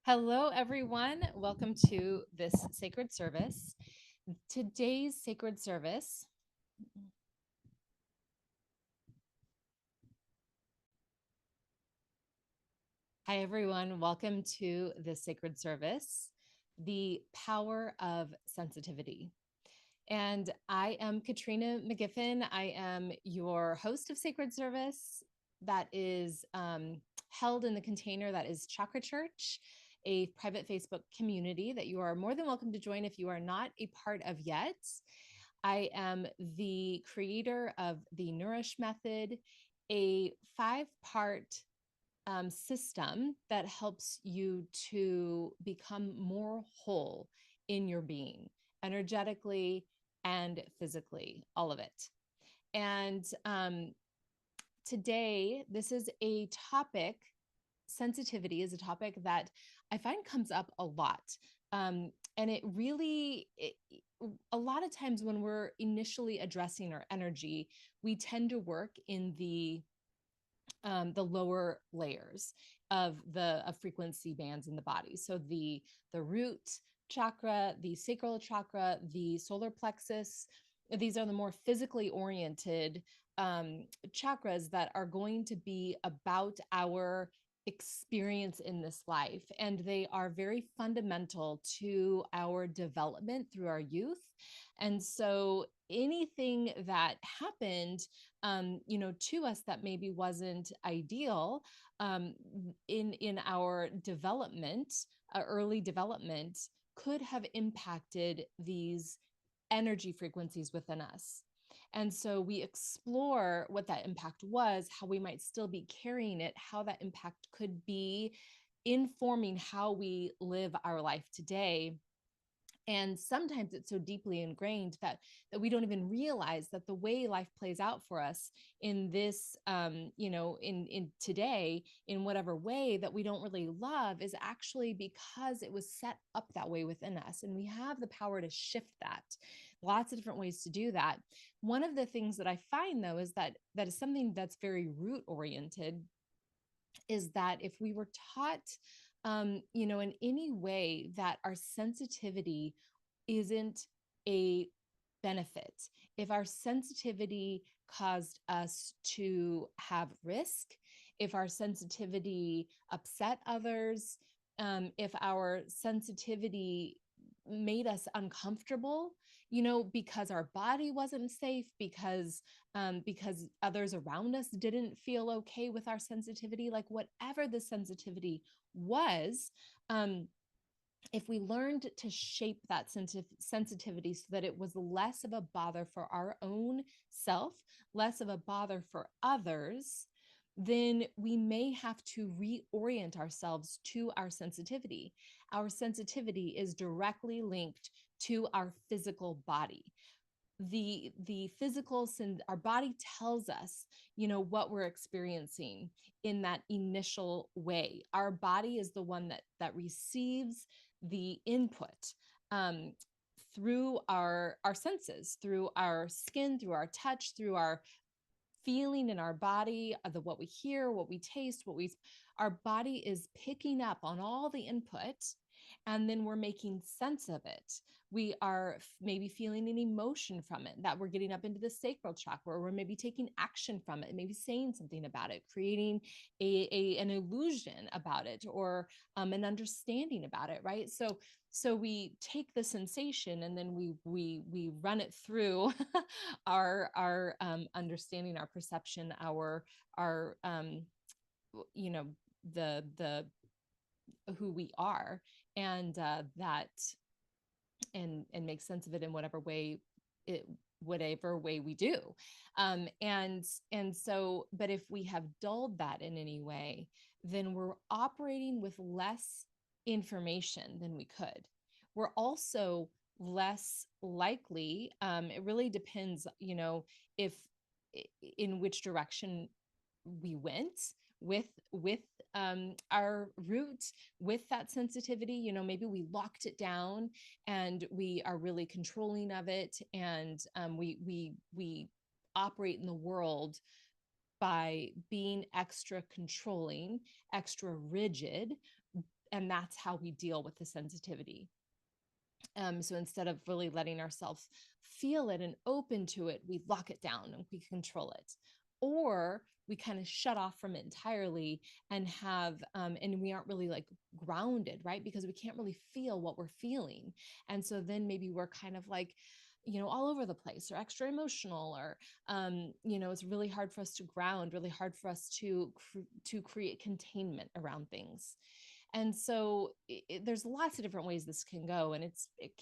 Hello, everyone. Welcome to this sacred service. Today's sacred service. Hi, everyone. Welcome to this sacred service, the power of sensitivity. And I am Katrina McGiffin. I am your host of Sacred Service that is held in the container that is Chakra Church, a private Facebook community that you are more than welcome to join if you are not a part of yet. I am the creator of the Nourish Method, a 5-part system that helps you to become more whole in your being, energetically and physically, all of it. And today, this is a topic. Sensitivity is a topic that I find comes up a lot. And a lot of times when we're initially addressing our energy, we tend to work in the lower layers of frequency bands in the body. So the root chakra, the sacral chakra, the solar plexus, these are the more physically oriented chakras that are going to be about our experience in this life. And they are very fundamental to our development through our youth. And so anything that happened to us that maybe wasn't ideal in our development, early development, could have impacted these energy frequencies within us. And so we explore what that impact was, how we might still be carrying it, how that impact could be informing how we live our life today. And sometimes it's so deeply ingrained that we don't even realize that the way life plays out for us in this in today, in whatever way that we don't really love, is actually because it was set up that way within us, and we have the power to shift that. Lots of different ways to do that. One of the things that I find, though, is that is something that's very root oriented, is that if we were taught in any way that our sensitivity isn't a benefit, if our sensitivity caused us to have risk, if our sensitivity upset others, if our sensitivity made us uncomfortable, because our body wasn't safe, because others around us didn't feel okay with our sensitivity, like whatever the sensitivity was, if we learned to shape that sensitivity so that it was less of a bother for our own self, less of a bother for others, then we may have to reorient ourselves to our sensitivity. Our sensitivity is directly linked to our physical body. The physical, our body tells us what we're experiencing in that initial way. Our body is the one that receives the input um, through our senses, through our skin, through our touch, through our feeling in our body, the what we hear, what we taste, our body is picking up on all the input, and then we're making sense of it. We are maybe feeling an emotion from it that we're getting up into the sacral chakra, or we're maybe taking action from it, maybe saying something about it, creating an illusion about it, or an understanding about it, right? So we take the sensation, and then we run it through our understanding, our perception, our you know the who we are, and that and make sense of it in whatever way we do. And so, but if we have dulled that in any way, then we're operating with less information than we could. We're also less likely, it really depends, if in which direction we went with our root, with that sensitivity. Maybe we locked it down and we are really controlling of it, and we operate in the world by being extra controlling, extra rigid, that's how we deal with the sensitivity. So instead of really letting ourselves feel it and open to it, we lock it down and we control it. Or we kind of shut off from it entirely and and we aren't really like grounded, right? Because we can't really feel what we're feeling. And so then maybe we're kind of like, all over the place or extra emotional, or it's really hard for us to ground, really hard for us to create containment around things. And so there's lots of different ways this can go, and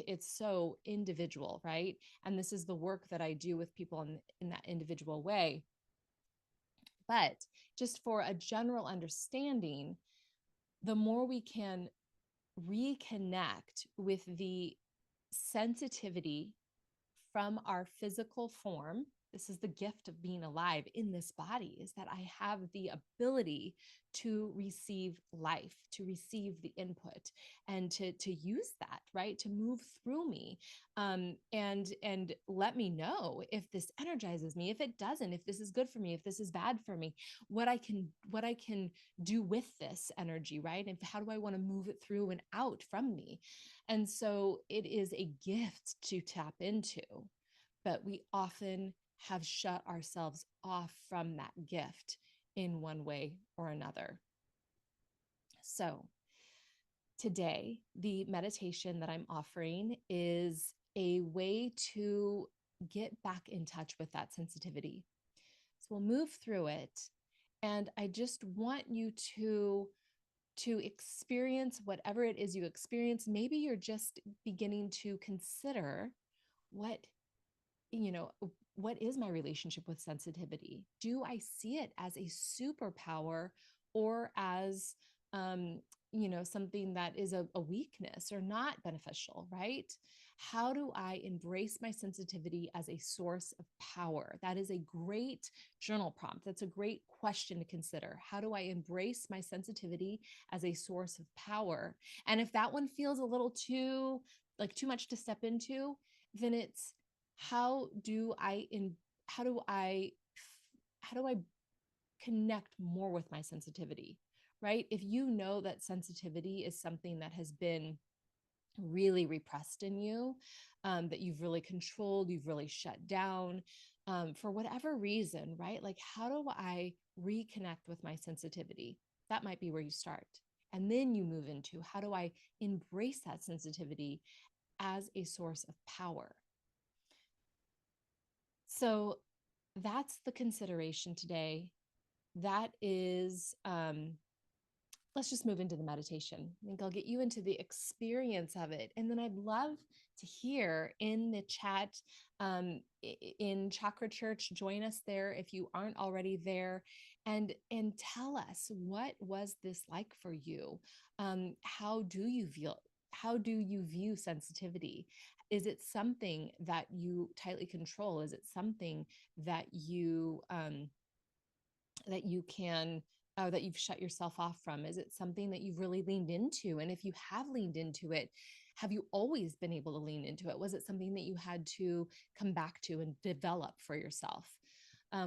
it's so individual, right? And this is the work that I do with people in that individual way. But just for a general understanding, the more we can reconnect with the sensitivity from our physical form. This is the gift of being alive in this body, is that I have the ability to receive life, to receive the input, and to use that, right, to move through me, and let me know if this energizes me, if it doesn't, if this is good for me, if this is bad for me, what I can do with this energy, right, and how do I want to move it through and out from me. And so it is a gift to tap into, but we often have shut ourselves off from that gift in one way or another. So, today, the meditation that I'm offering is a way to get back in touch with that sensitivity. So, we'll move through it. And I just want you to experience whatever it is you experience. Maybe you're just beginning to consider what you know, what is my relationship with sensitivity? Do I see it as a superpower or as, something that is a weakness or not beneficial, right? How do I embrace my sensitivity as a source of power? That is a great journal prompt. That's a great question to consider. How do I embrace my sensitivity as a source of power? And if that one feels a little too much to step into, then it's how do I in how do I connect more with my sensitivity, right? If you know that sensitivity is something that has been really repressed in you, that you've really controlled, you've really shut down, for whatever reason, right? Like, how do I reconnect with my sensitivity? That might be where you start. And then you move into how do I embrace that sensitivity as a source of power? So that's the consideration today. That is, let's just move into the meditation. I think I'll get you into the experience of it. And then I'd love to hear in the chat, in Chakra Church, join us there if you aren't already there, and tell us, what was this like for you? How do you feel? How do you view sensitivity? Is it something that you tightly control? Is it something that you can that you've shut yourself off from? Is it something that you've really leaned into? And if you have leaned into it, have you always been able to lean into it? Was it something that you had to come back to and develop for yourself?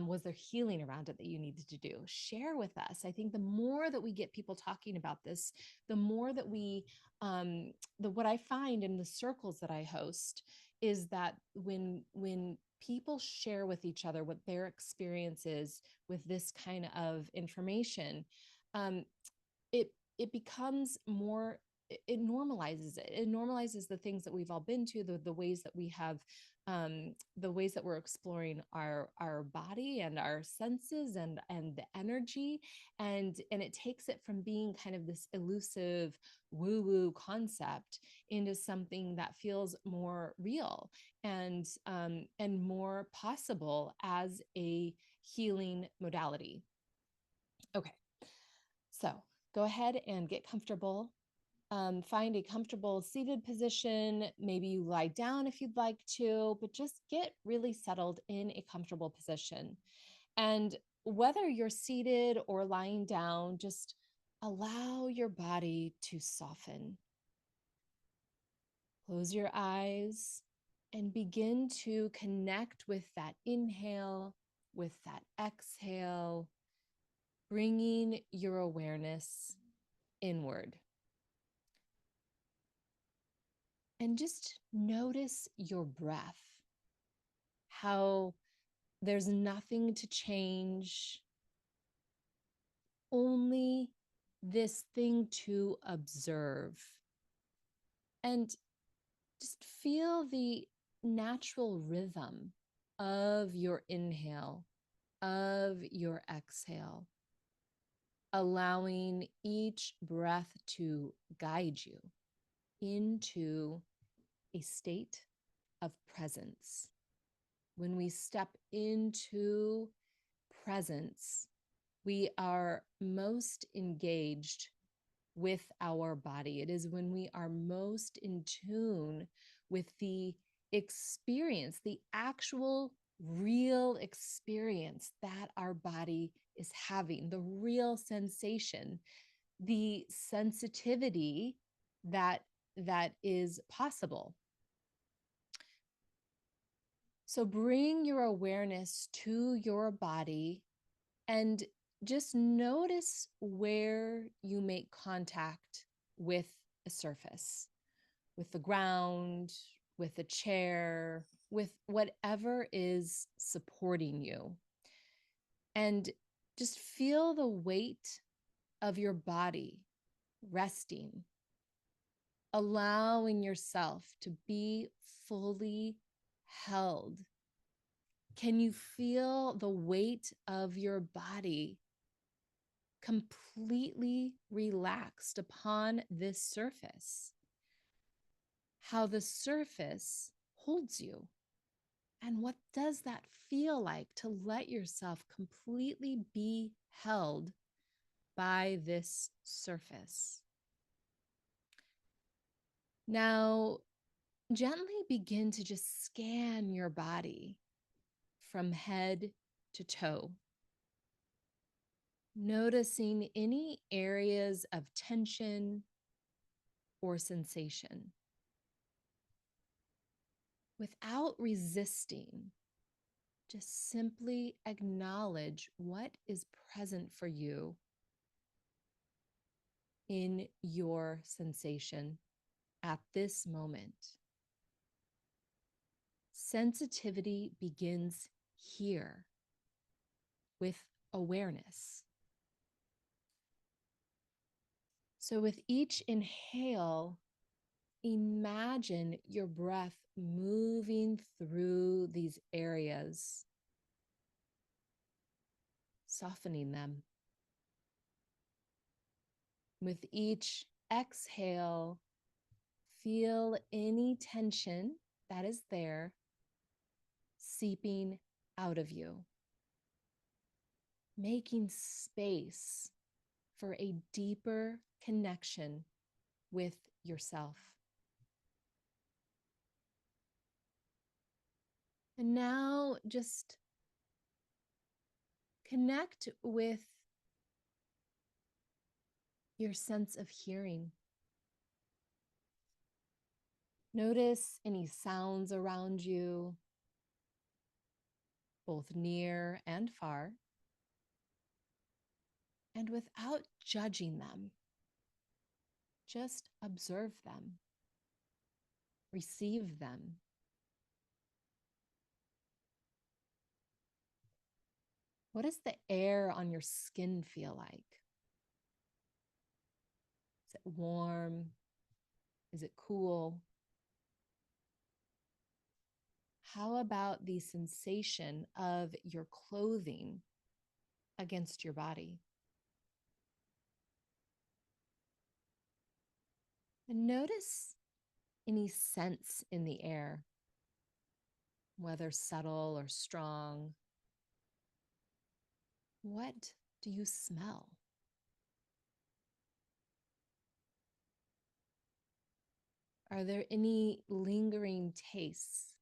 Was there healing around it that you needed to do? Share with us. I think the more that we get people talking about this, the more that what I find in the circles that I host is that when people share with each other what their experience is with this kind of information, um, it becomes more, it normalizes it. It normalizes the things that we've all been to, the ways that we have, the ways that we're exploring our body and our senses and the energy, and it takes it from being kind of this elusive woo woo concept into something that feels more real and more possible as a healing modality. Okay, so go ahead and get comfortable. Find a comfortable seated position. Maybe you lie down if you'd like to, but just get really settled in a comfortable position. And whether you're seated or lying down, just allow your body to soften. Close your eyes and begin to connect with that inhale, with that exhale, bringing your awareness inward. And just notice your breath, how there's nothing to change, only this thing to observe. And just feel the natural rhythm of your inhale, of your exhale, allowing each breath to guide you into a state of presence. When we step into presence, we are most engaged with our body. It is when we are most in tune with the experience, the actual real experience that our body is having, the real sensation, the sensitivity that is possible. So bring your awareness to your body and just notice where you make contact with a surface, with the ground, with a chair, with whatever is supporting you. And just feel the weight of your body resting, allowing yourself to be fully held. Can you feel the weight of your body completely relaxed upon this surface? How the surface holds you. And what does that feel like to let yourself completely be held by this surface? Now, gently begin to just scan your body from head to toe, noticing any areas of tension or sensation. Without resisting, just simply acknowledge what is present for you in your sensation at this moment. Sensitivity begins here with awareness. So, with each inhale, imagine your breath moving through these areas, softening them. With each exhale, feel any tension that is there seeping out of you, making space for a deeper connection with yourself. And now just connect with your sense of hearing. Notice any sounds around you, both near and far, and without judging them, just observe them, receive them. What does the air on your skin feel like? Is it warm? Is it cool? How about the sensation of your clothing against your body? And notice any scents in the air, whether subtle or strong. What do you smell? Are there any lingering tastes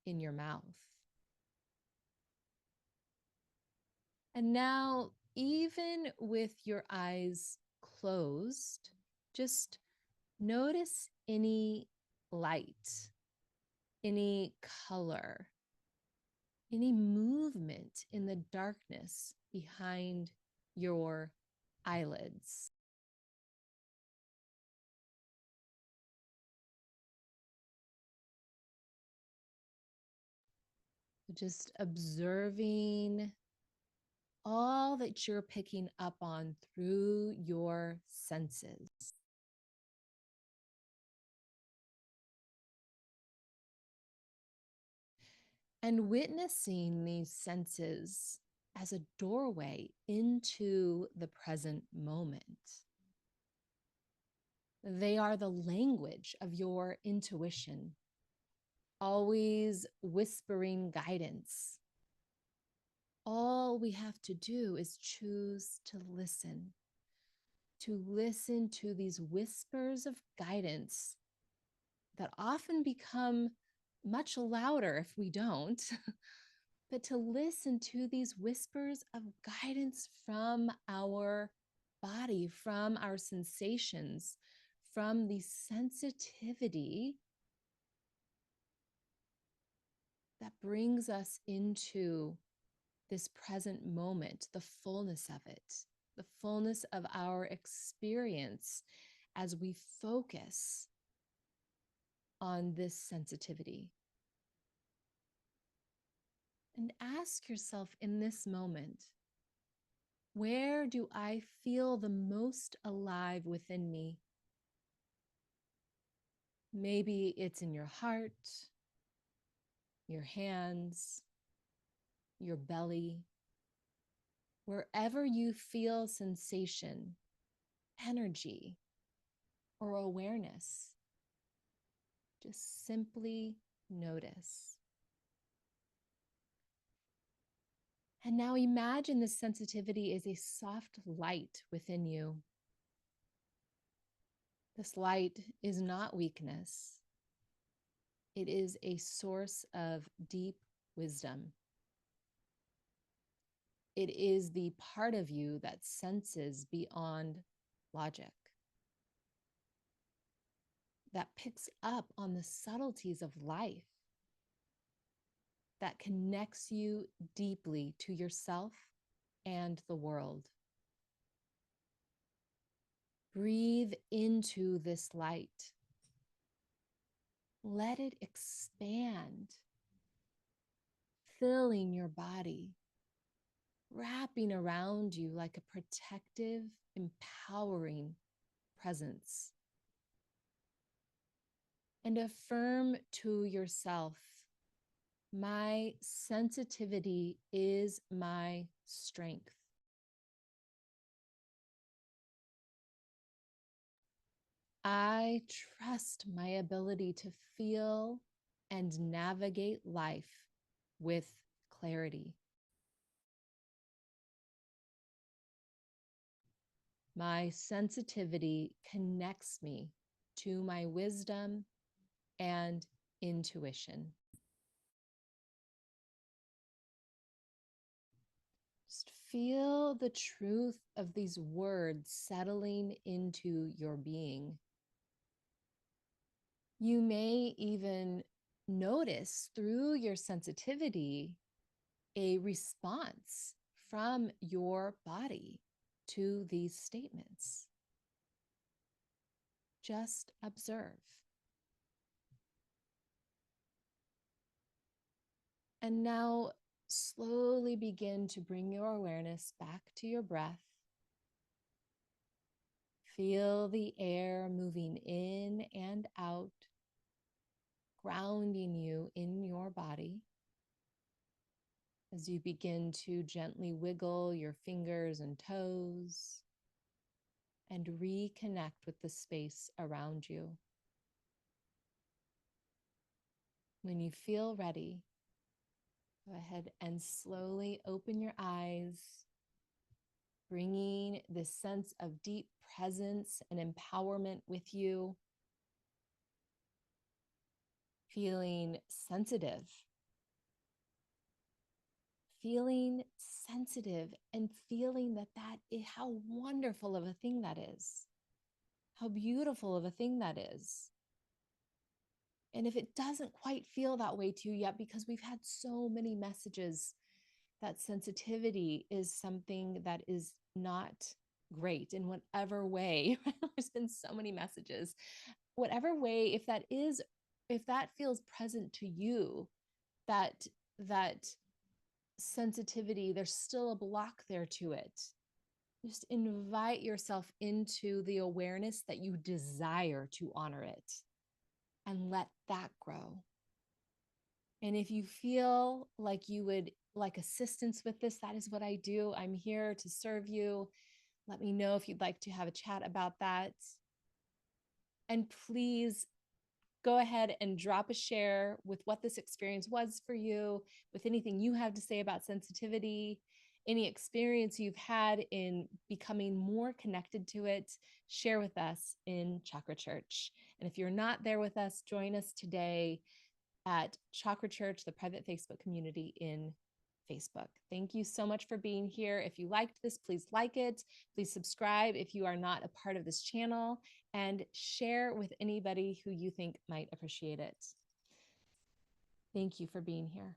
in your mouth? And now, even with your eyes closed, just notice any light, any color, any movement in the darkness behind your eyelids. Just observing all that you're picking up on through your senses. And witnessing these senses as a doorway into the present moment. They are the language of your intuition, always whispering guidance. All we have to do is choose to listen to these whispers of guidance that often become much louder if we don't, but to listen to these whispers of guidance from our body, from our sensations, from the sensitivity that brings us into this present moment, the fullness of it, the fullness of our experience as we focus on this sensitivity. And ask yourself in this moment, where do I feel the most alive within me? Maybe it's in your heart, your hands, your belly, wherever you feel sensation, energy, or awareness. Just simply notice. And now imagine this sensitivity is a soft light within you. This light is not weakness. It is a source of deep wisdom. It is the part of you that senses beyond logic, that picks up on the subtleties of life, that connects you deeply to yourself and the world. Breathe into this light. Let it expand, filling your body, wrapping around you like a protective, empowering presence. And affirm to yourself, my sensitivity is my strength. I trust my ability to feel and navigate life with clarity. My sensitivity connects me to my wisdom and intuition. Just feel the truth of these words settling into your being. You may even notice through your sensitivity a response from your body to these statements. Just observe. And now slowly begin to bring your awareness back to your breath. Feel the air moving in and out, grounding you in your body. As you begin to gently wiggle your fingers and toes and reconnect with the space around you. When you feel ready, go ahead and slowly open your eyes, bringing this sense of deep presence and empowerment with you, feeling sensitive, and feeling how wonderful of a thing that is, how beautiful of a thing that is. And if it doesn't quite feel that way to you yet, because we've had so many messages that sensitivity is something that is not great in whatever way. There's been so many messages. Whatever way, if that feels present to you, that that sensitivity, there's still a block there to it. Just invite yourself into the awareness that you desire to honor it and let that grow. And if you feel like you would like assistance with this, that is what I do. I'm here to serve you. Let me know if you'd like to have a chat about that. And please go ahead and drop a share with what this experience was for you, with anything you have to say about sensitivity, any experience you've had in becoming more connected to it. Share with us in Chakra Church. And if you're not there with us, join us today at Chakra Church, the private Facebook community in Facebook. Thank you so much for being here. If you liked this, please like it. Please subscribe if you are not a part of this channel, and share with anybody who you think might appreciate it. Thank you for being here.